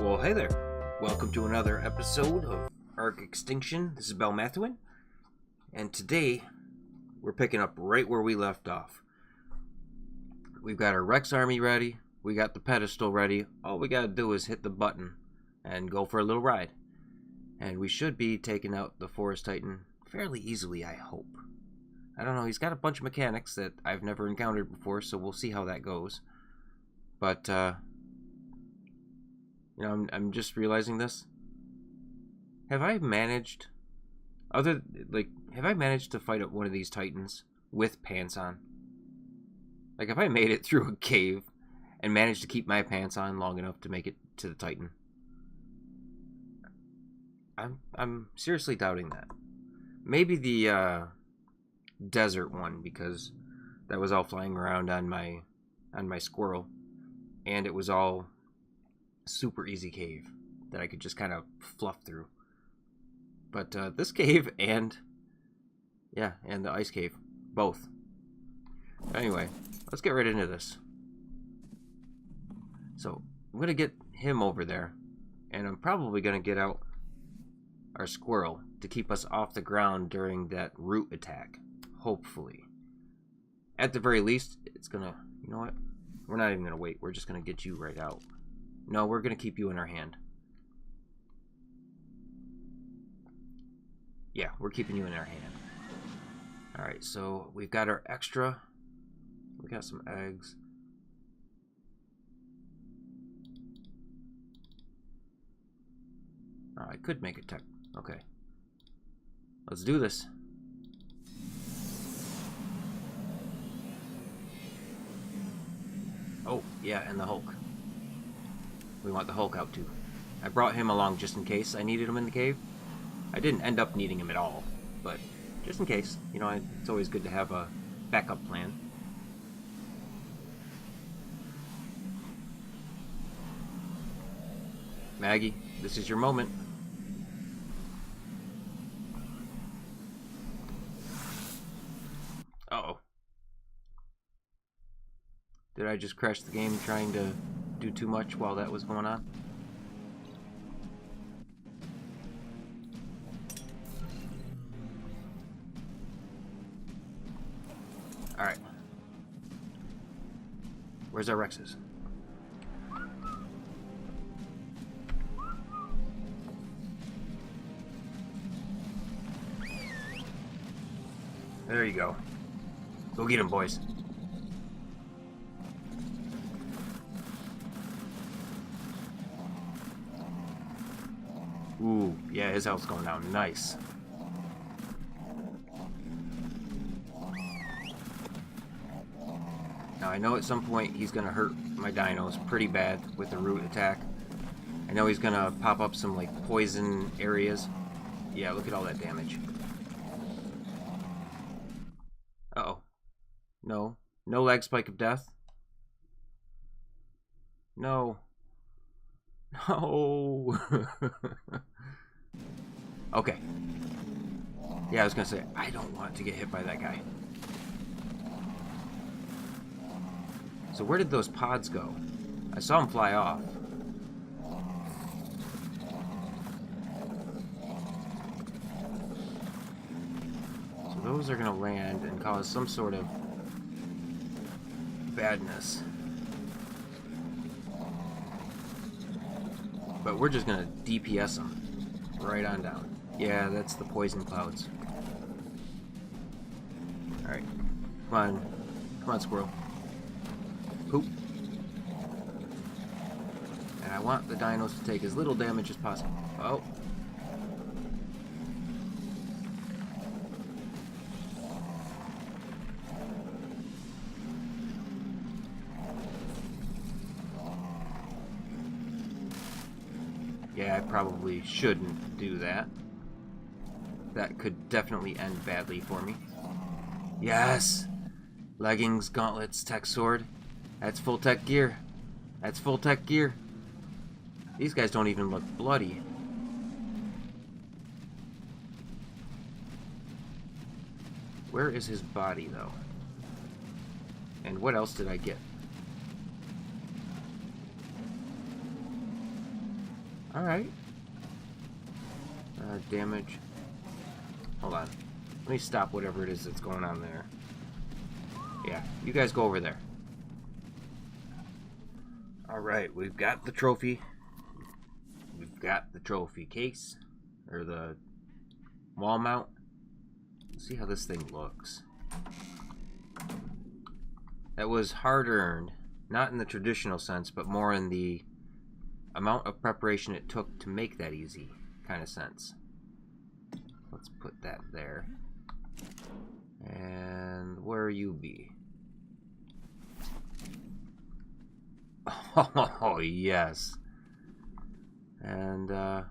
Well, hey there. Welcome to another episode of Ark Extinction. This is Belmathuin, and today we're picking up right where we left off. We've got our Rex army ready, we got the pedestal ready. All we gotta do is hit the button and go for a little ride. And we should be taking out the Forest Titan fairly easily, I hope. I don't know, he's got a bunch of mechanics that I've never encountered before, so we'll see how that goes. But, you know, I'm just realizing this. Have I managed to fight up one of these titans with pants on? Like, have I made it through a cave and managed to keep my pants on long enough to make it to the titan? I'm seriously doubting that. Maybe the desert one, because that was all flying around on my squirrel, and it was all super easy cave that I could just kind of fluff through. But this cave and the ice cave, both. Anyway, let's get right into this. So I'm gonna get him over there, and I'm probably gonna get out our squirrel to keep us off the ground during that root attack. Hopefully, at the very least, it's gonna. You know what? We're not even gonna wait. We're just gonna get you right out. No, we're going to keep you in our hand. Yeah, we're keeping you in our hand. Alright, so we've got our extra. We got some eggs. Oh, I could make a tech. Okay. Let's do this. Oh, yeah, and the Hulk. We want the Hulk out too. I brought him along just in case I needed him in the cave. I didn't end up needing him at all, but just in case. You know, it's always good to have a backup plan. Maggie, this is your moment. Uh-oh. Did I just crash the game trying to do too much while that was going on? Alright. Where's our Rexes? There you go. Go get him, boys. Ooh, yeah, his health's going down. Nice. Now, I know at some point he's going to hurt my dinos pretty bad with the root attack. I know he's going to pop up some, like, poison areas. Yeah, look at all that damage. Uh-oh. No. No lag spike of death. No. No. Okay. Yeah, I was gonna say, I don't want to get hit by that guy. So where did those pods go? I saw them fly off. So those are gonna land and cause some sort of badness. But we're just gonna DPS them right on down. Yeah, that's the poison clouds. Alright. Come on. Come on, squirrel. Poop. And I want the dinos to take as little damage as possible. Oh. Yeah, I probably shouldn't do that. That could definitely end badly for me. Yes! Leggings, gauntlets, tech sword. That's full tech gear. That's full tech gear. These guys don't even look bloody. Where is his body, though? And what else did I get? Alright. Damage. Hold on. Let me stop whatever it is that's going on there. Yeah, you guys go over there. Alright, we've got the trophy. We've got the trophy case. Or the wall mount. Let's see how this thing looks. That was hard earned. Not in the traditional sense, but more in the amount of preparation it took to make that easy kind of sense. Let's put that there. And where you be? Oh, yes. And, how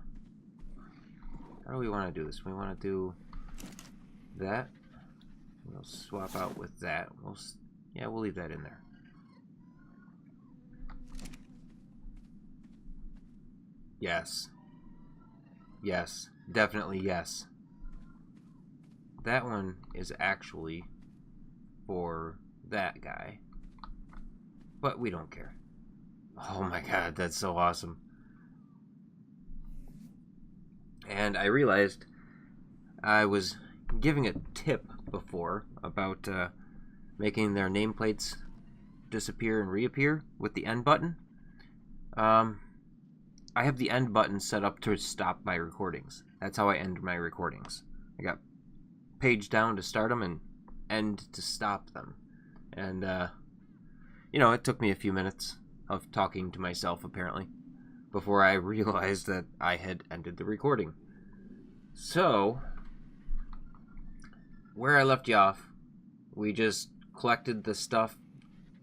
do we want to do this? We want to do that. We'll swap out with that. We'll leave that in there. Yes. Yes. Definitely yes. That one is actually for that guy. But we don't care. Oh my god, that's so awesome. And I realized I was giving a tip before about making their nameplates disappear and reappear with the end button. I have the end button set up to stop my recordings. That's how I end my recordings. I got page down to start them and end to stop them. And, it took me a few minutes of talking to myself, apparently, before I realized that I had ended the recording. So, where I left you off, we just collected the stuff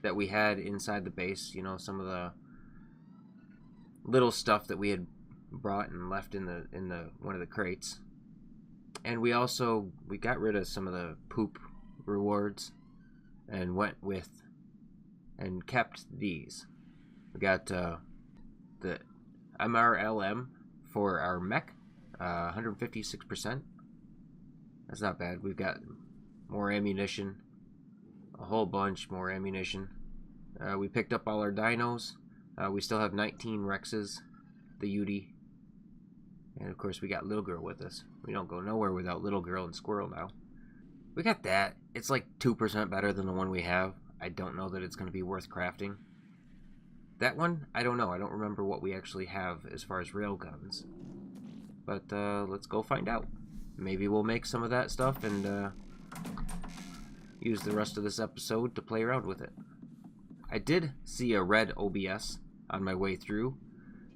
that we had inside the base, some of the little stuff that we had brought and left in the one of the crates. And we got rid of some of the poop rewards and went with and kept these. We got the MRLM for our mech, 156%. That's not bad. We've got more ammunition, a whole bunch more ammunition. We picked up all our dinos. We still have 19 Rexes, the Yudi, and of course we got Little Girl with us. We don't go nowhere without Little Girl and Squirrel now. We got that. It's like 2% better than the one we have. I don't know that it's going to be worth crafting. That one, I don't know. I don't remember what we actually have as far as railguns. But let's go find out. Maybe we'll make some of that stuff and use the rest of this episode to play around with it. I did see a red OBS on my way through,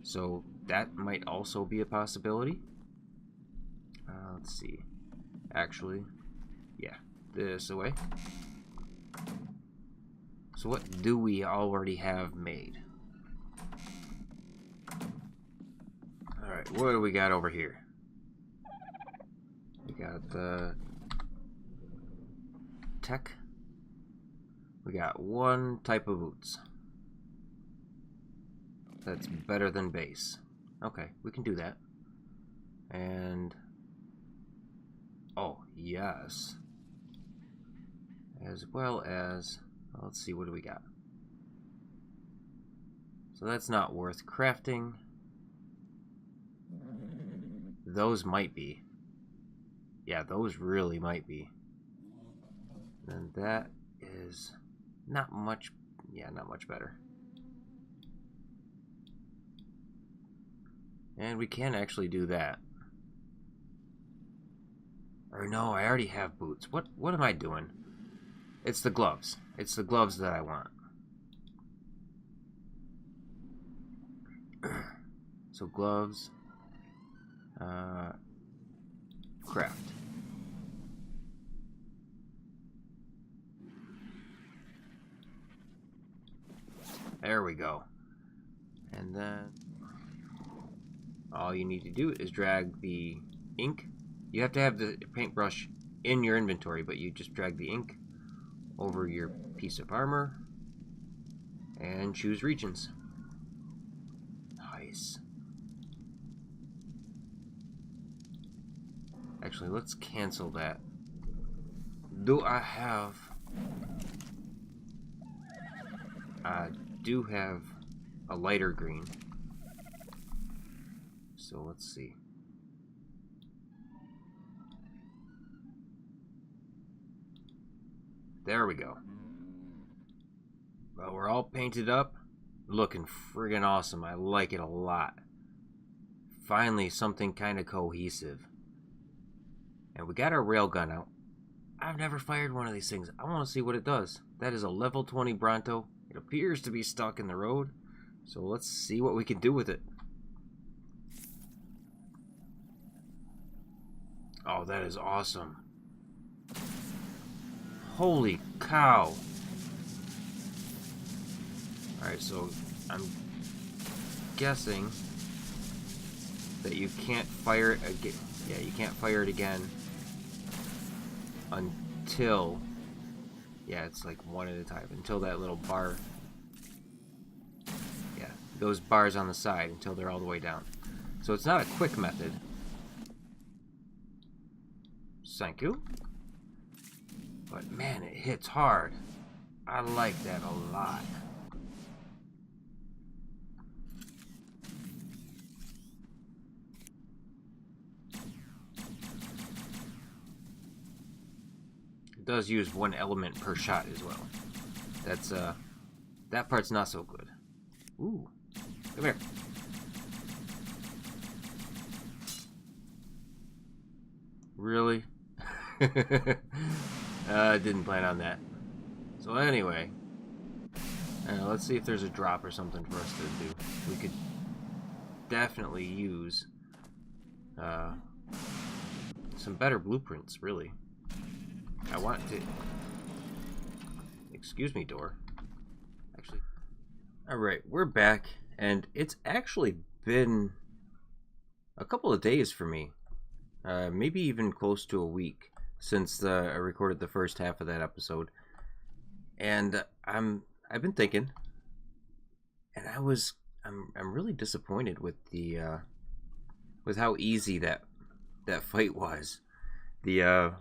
so that might also be a possibility. Let's see. Actually, yeah, this away. So what do we already have made? Alright, what do we got over here? We got the tech. We got one type of boots. That's better than base. Okay, we can do that. And oh, yes. As well as, let's see, what do we got? So that's not worth crafting. Those might be. Yeah, those really might be. And that is not much, yeah, not much better. And we can actually do that. Or no, I already have boots. What am I doing? It's the gloves. It's the gloves that I want. So gloves. Craft. There we go. And then all you need to do is drag the ink. You have to have the paintbrush in your inventory, but you just drag the ink over your piece of armor and choose regions. Nice. Actually, let's cancel that. Do I have... I do have a lighter green. so let's see. There we go. Well, we're all painted up. Looking friggin' awesome. I like it a lot. Finally, something kind of cohesive. And we got our railgun out. I've never fired one of these things. I want to see what it does. That is a level 20 Bronto. It appears to be stuck in the road. So let's see what we can do with it. Oh, that is awesome. Holy cow. Alright, so I'm guessing that you can't fire it again. Yeah, you can't fire it again until, yeah, it's like one at a time, until that little bar, yeah, those bars on the side, until they're all the way down. So it's not a quick method. Thank you. But man, it hits hard. I like that a lot. It does use one element per shot as well. That's that part's not so good. Ooh, come here. Really? I didn't plan on that. So anyway, let's see if there's a drop or something for us to do. We could definitely use some better blueprints, really. I want to... Excuse me, door. Actually... Alright, we're back, and it's actually been a couple of days for me. Maybe even close to a week since I recorded the first half of that episode. And I've been thinking, and I'm really disappointed with the with how easy that fight was. The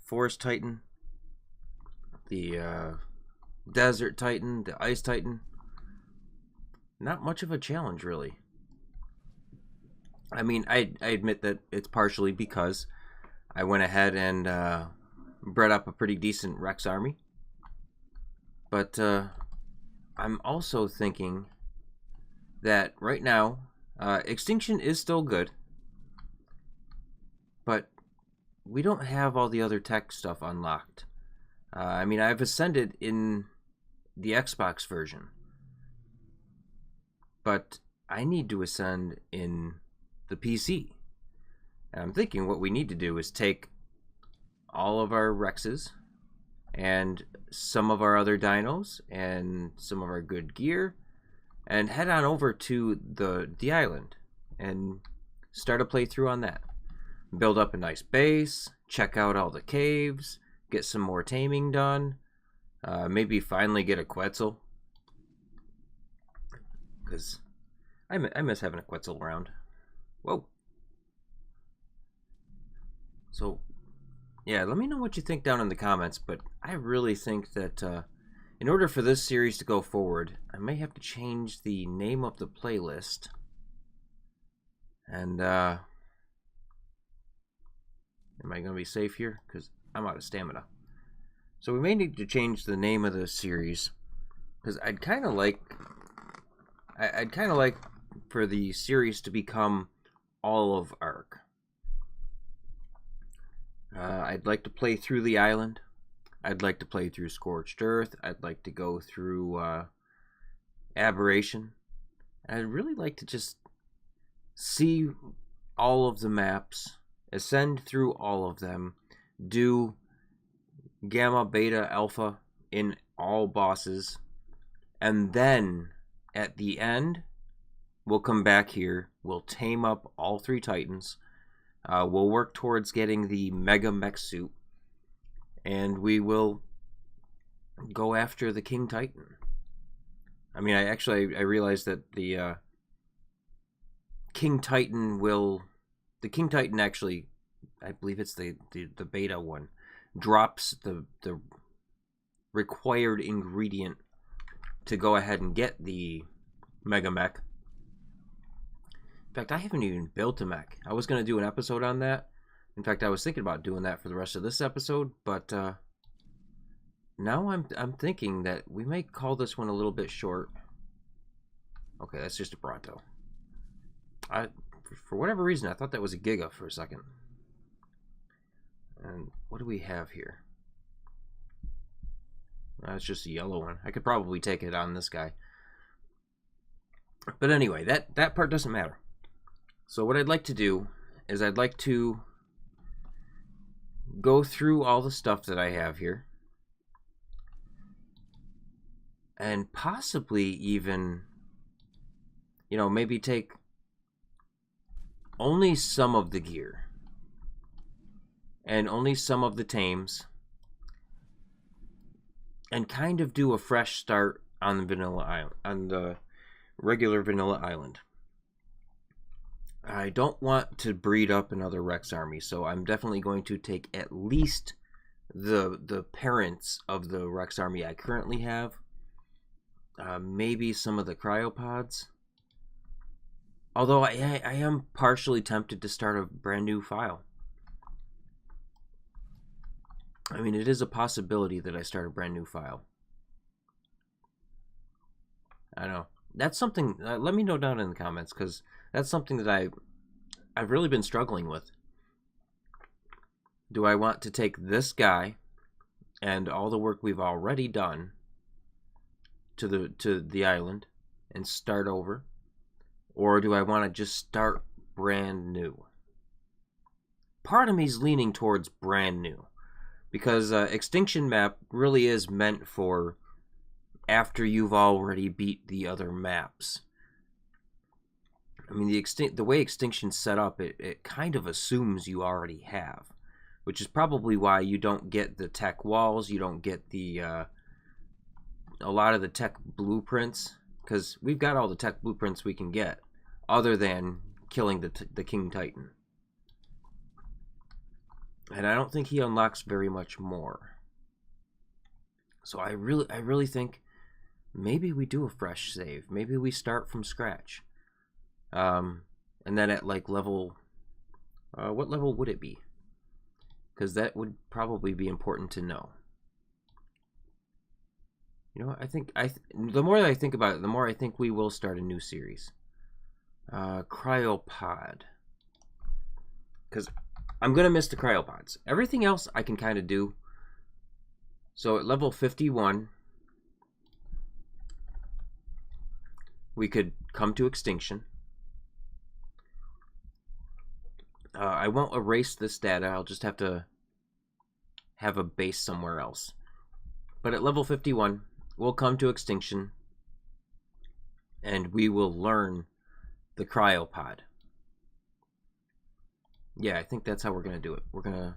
Forest Titan, the Desert Titan, the Ice Titan. Not much of a challenge, really. I mean, I admit that it's partially because I went ahead and bred up a pretty decent Rex army. But I'm also thinking that right now, Extinction is still good. But we don't have all the other tech stuff unlocked. I mean, I've ascended in the Xbox version. But I need to ascend in the PC. And I'm thinking what we need to do is take all of our Rexes and some of our other dinos and some of our good gear and head on over to the island and start a playthrough on that. Build up a nice base, check out all the caves, get some more taming done, maybe finally get a Quetzal. Because I miss having a Quetzal around. Whoa. So, yeah, let me know what you think down in the comments, but I really think that in order for this series to go forward, I may have to change the name of the playlist. And, am I going to be safe here? Because I'm out of stamina. So we may need to change the name of the series, because I'd kind of like for the series to become all of Ark. I'd like to play through the island. I'd like to play through Scorched Earth. I'd like to go through Aberration. I'd really like to just see all of the maps, ascend through all of them, do Gamma, Beta, Alpha in all bosses, and then at the end, we'll come back here, we'll tame up all 3 Titans, we'll work towards getting the Mega Mech suit, and we will go after the King Titan. I mean, I realized that the King Titan actually, I believe it's the beta one, drops the required ingredient to go ahead and get the Mega Mech. In fact, I haven't even built a mech. I was going to do an episode on that. In fact, I was thinking about doing that for the rest of this episode, but now I'm thinking that we may call this one a little bit short. Okay, that's just a Bronto. For whatever reason, I thought that was a Giga for a second. And what do we have here? It's just a yellow one. I could probably take it on this guy. But anyway, that part doesn't matter. So what I'd like to do is I'd like to go through all the stuff that I have here. And possibly even, you know, maybe take only some of the gear. And only some of the tames. And kind of do a fresh start on the vanilla island, on the regular vanilla island. I don't want to breed up another Rex army, so I'm definitely going to take at least the parents of the Rex army I currently have. Maybe some of the cryopods. Although I am partially tempted to start a brand new file. I mean, it is a possibility that I start a brand new file. I don't know. That's something, let me know down in the comments, because that's something that I've really been struggling with. Do I want to take this guy and all the work we've already done to the island and start over? Or do I want to just start brand new? Part of me's leaning towards brand new. Because Extinction map really is meant for after you've already beat the other maps. I mean, the way Extinction's set up, it kind of assumes you already have. Which is probably why you don't get the tech walls, you don't get the a lot of the tech blueprints. Because we've got all the tech blueprints we can get, other than killing the King Titan. And I don't think he unlocks very much more. So I really think maybe we do a fresh save. Maybe we start from scratch. And then at like level, what level would it be? Because that would probably be important to know. You know, I think the more that I think about it, the more I think we will start a new series. Cryopod. Because I'm going to miss the cryopods. Everything else I can kind of do. So at level 51, we could come to extinction. I won't erase this data. I'll just have to have a base somewhere else. But at level 51, we'll come to extinction. And we will learn the cryopod. Yeah, I think that's how we're going to do it. We're going to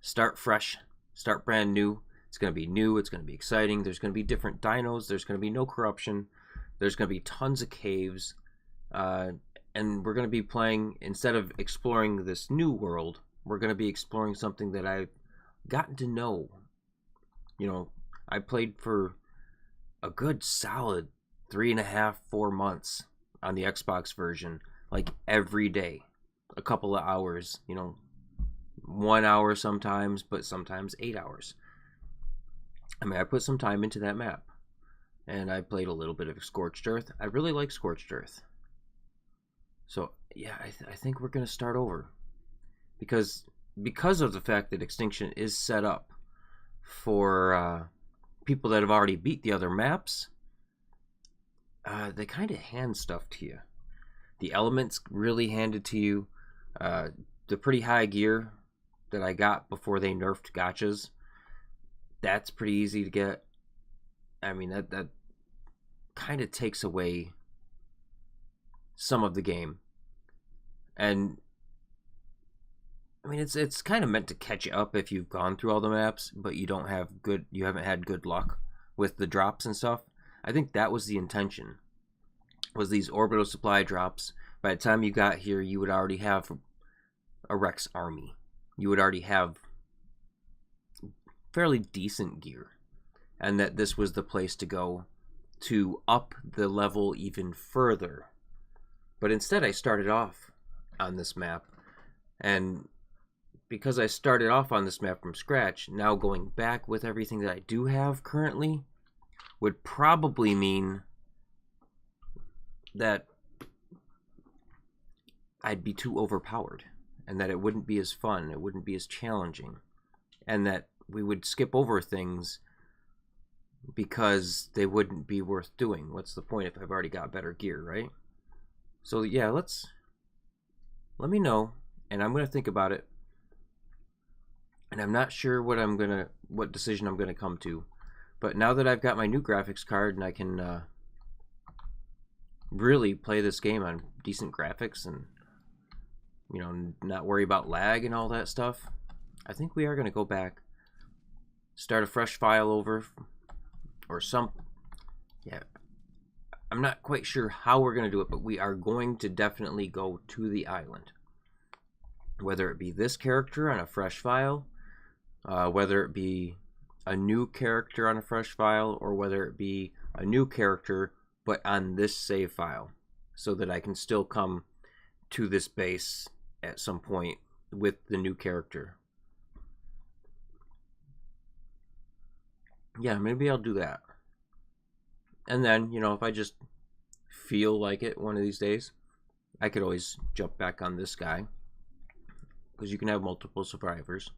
start fresh, start brand new. It's going to be new. It's going to be exciting. There's going to be different dinos. There's going to be no corruption. There's going to be tons of caves. And we're going to be playing, instead of exploring this new world, we're going to be exploring something that I've gotten to know. You know, I played for a good solid 3.5, 4 months on the Xbox version, like every day. A couple of hours, you know, 1 hour sometimes, but sometimes 8 hours. I mean, I put some time into that map. And I played a little bit of Scorched Earth. I really like Scorched Earth. So, yeah, I think we're going to start over. Because of the fact that Extinction is set up for people that have already beat the other maps, they kind of hand stuff to you. The elements really handed to you. The pretty high gear that I got before they nerfed gachas, that's pretty easy to get. I mean, that kind of takes away some of the game. And I mean, it's kind of meant to catch you up if you've gone through all the maps, but you haven't had good luck with the drops and stuff. I think that was the intention. Was these orbital supply drops. By the time you got here, you would already have a Rex army. You would already have fairly decent gear. And that this was the place to go to up the level even further But instead I started off on this map, and because I started off on this map from scratch, now going back with everything that I do have currently would probably mean that I'd be too overpowered, and that it wouldn't be as fun, it wouldn't be as challenging, and that we would skip over things because they wouldn't be worth doing. What's the point if I've already got better gear, right? So yeah, let me know, and I'm gonna think about it. And I'm not sure what decision I'm gonna come to. But now that I've got my new graphics card and I can really play this game on decent graphics and, you know, not worry about lag and all that stuff, I think we are gonna go back, start a fresh file over, or yeah. I'm not quite sure how we're gonna do it, but we are going to definitely go to the island. Whether it be this character on a fresh file, whether it be a new character on a fresh file, or whether it be a new character but on this save file, so that I can still come to this base at some point with the new character. Yeah, maybe I'll do that. And then, you know, if I just feel like it one of these days, I could always jump back on this guy, because you can have multiple survivors.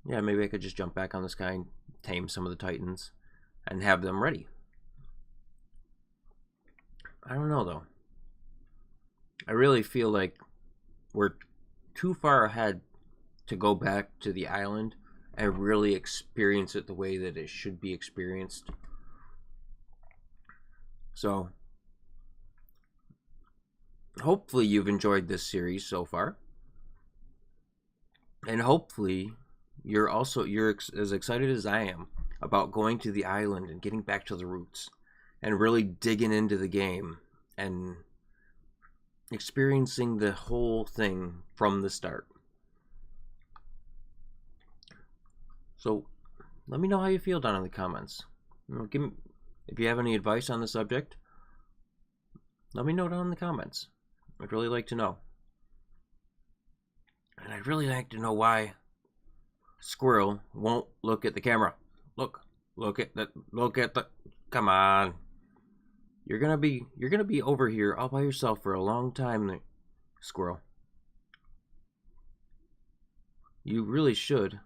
Yeah, maybe I could just jump back on this guy and tame some of the Titans and have them ready. I don't know, though. I really feel like we're too far ahead to go back to the island and really experience it the way that it should be experienced. So, hopefully you've enjoyed this series so far. And hopefully you're as excited as I am about going to the island and getting back to the roots and really digging into the game and experiencing the whole thing from the start. So let me know how you feel down in the comments. You know, give me, if you have any advice on the subject, let me know down in the comments. I'd really like to know. And I'd really like to know why Squirrel won't look at the camera. Look at the, come on. You're gonna be over here all by yourself for a long time, Squirrel. You really should.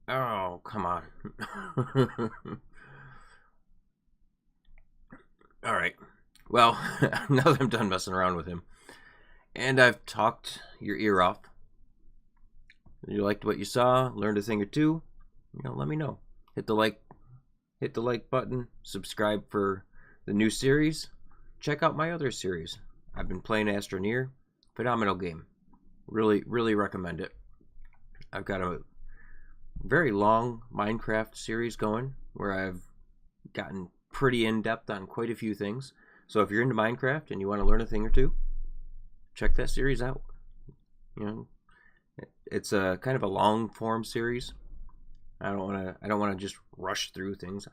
Oh, come on. Alright. Well, now that I'm done messing around with him, and I've talked your ear off, you liked what you saw, learned a thing or two, you know, let me know. Hit the like button, subscribe for the new series, check out my other series. I've been playing Astroneer, phenomenal game. Really recommend it. I've got a very long Minecraft series going where I've gotten pretty in-depth on quite a few things. So if you're into Minecraft and you want to learn a thing or two, check that series out. You know, it's a kind of a long form series. I don't want to just rush through things.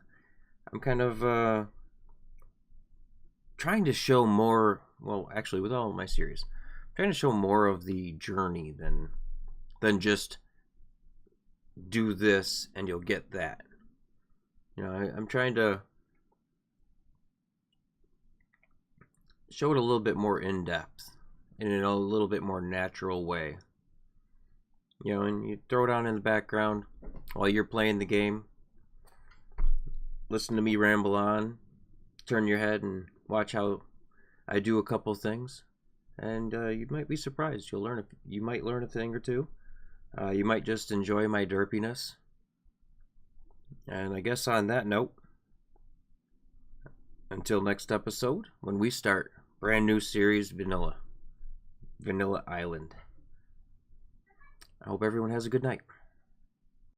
I'm kind of trying to show more, well, actually with all of my series, I'm trying to show more of the journey than just do this and you'll get that. You know, I'm trying to show it a little bit more in depth and in a little bit more natural way. You know, and you throw it on in the background while you're playing the game. Listen to me ramble on, turn your head and watch how I do a couple things, and you might be surprised. You might learn a thing or two. You might just enjoy my derpiness. And I guess on that note, until next episode, when we start brand new series, Vanilla Island. I hope everyone has a good night.